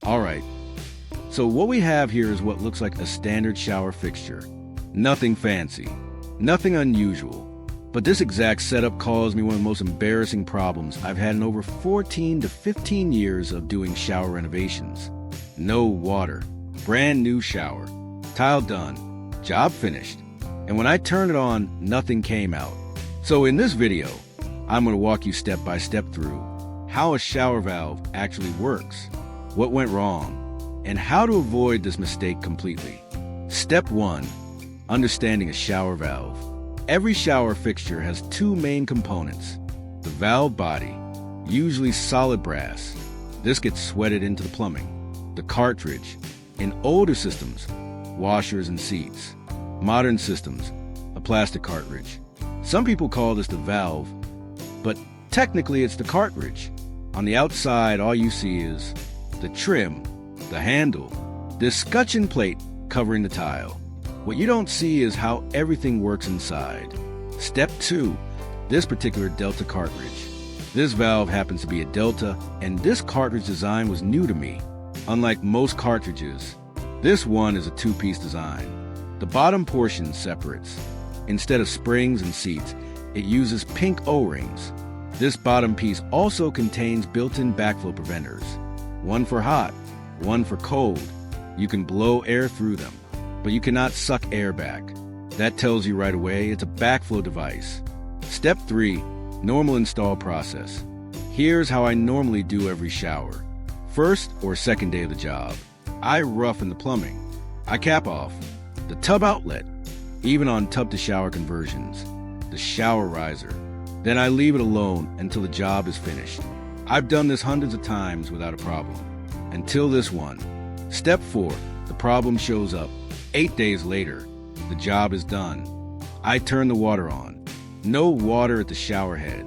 Alright, so what we have here is what looks like a standard shower fixture. Nothing fancy, nothing unusual. But this exact setup caused me one of the most embarrassing problems I've had in over 14 to 15 years of doing shower renovations. No water, brand new shower, tile done, job finished. And when I turned it on, nothing came out. So in this video, I'm going to walk you step by step through how a shower valve actually works, what went wrong, and how to avoid this mistake completely. Step 1. Understanding a shower valve. Every shower fixture has two main components. The valve body, usually solid brass. This gets sweated into the plumbing. The cartridge. In older systems, washers and seats. Modern systems, a plastic cartridge. Some people call this the valve, but technically it's the cartridge. On the outside, all you see is the trim, the handle, the escutcheon plate covering the tile. What you don't see is how everything works inside. Step 2, this particular Delta cartridge. This valve happens to be a Delta, and this cartridge design was new to me. Unlike most cartridges, this one is a two-piece design. The bottom portion separates. Instead of springs and seats, it uses pink O-rings. This bottom piece also contains built-in backflow preventers. One for hot, one for cold. You can blow air through them, but you cannot suck air back. That tells you right away it's a backflow device. Step 3, normal install process. Here's how I normally do every shower. First or second day of the job, I roughen the plumbing. I cap off the tub outlet, even on tub-to-shower conversions, the shower riser. Then I leave it alone until the job is finished. I've done this hundreds of times without a problem, until this one. Step 4, the problem shows up. 8 days later, the job is done. I turn the water on. No water at the shower head.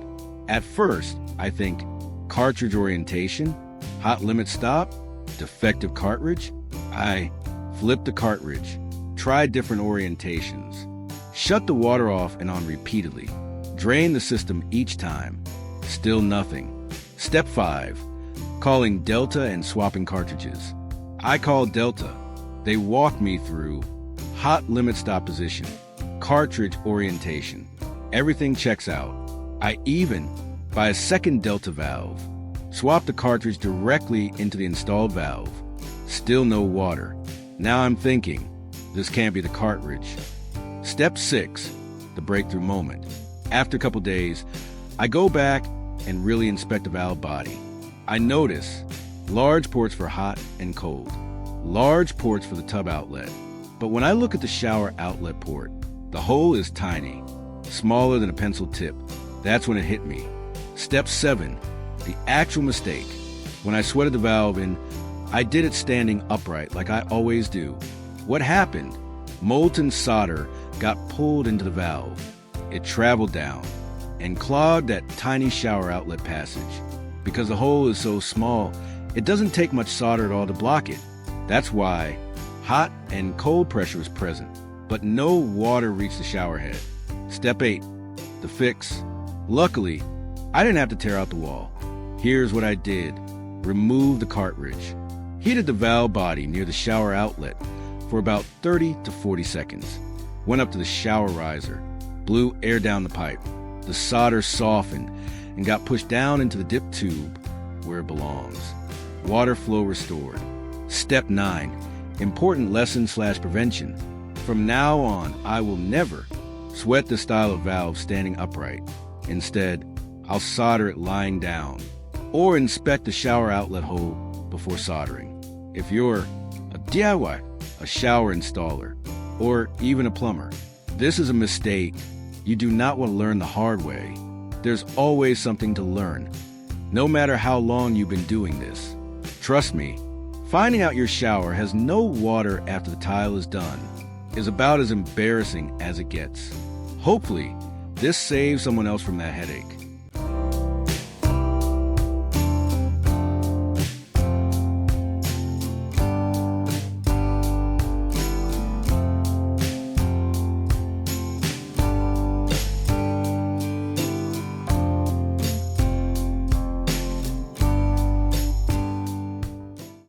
At first, I think, cartridge orientation, hot limit stop, defective cartridge. I flip the cartridge, try different orientations, shut the water off and on repeatedly, drain the system each time. Still nothing. Step 5, calling Delta and swapping cartridges. I call Delta. They walk me through hot limit stop position, cartridge orientation. Everything checks out. I even buy a second Delta valve, swap the cartridge directly into the installed valve. Still no water. Now I'm thinking, this can't be the cartridge. Step 6, the breakthrough moment. After a couple days, I go back and really inspect the valve body. I notice large ports for hot and cold, large ports for the tub outlet. But when I look at the shower outlet port, the hole is tiny, smaller than a pencil tip. That's when it hit me. Step 7, the actual mistake. When I sweated the valve in, I did it standing upright like I always do. What happened? Molten solder got pulled into the valve. It traveled down and clogged that tiny shower outlet passage. Because the hole is so small, it doesn't take much solder at all to block it. That's why hot and cold pressure is present, but no water reached the shower head. Step 8, the fix. Luckily, I didn't have to tear out the wall. Here's what I did. Remove the cartridge. Heated the valve body near the shower outlet for about 30 to 40 seconds. Went up to the shower riser, blew air down the pipe. The solder softened and got pushed down into the dip tube where it belongs. Water flow restored. Step 9, important lesson/prevention. From now on, I will never sweat the style of valve standing upright. Instead, I'll solder it lying down or inspect the shower outlet hole before soldering. If you're a DIY, a shower installer, or even a plumber, this is a mistake you do not want to learn the hard way. There's always something to learn, no matter how long you've been doing this. Trust me, finding out your shower has no water after the tile is done is about as embarrassing as it gets. Hopefully, this saves someone else from that headache.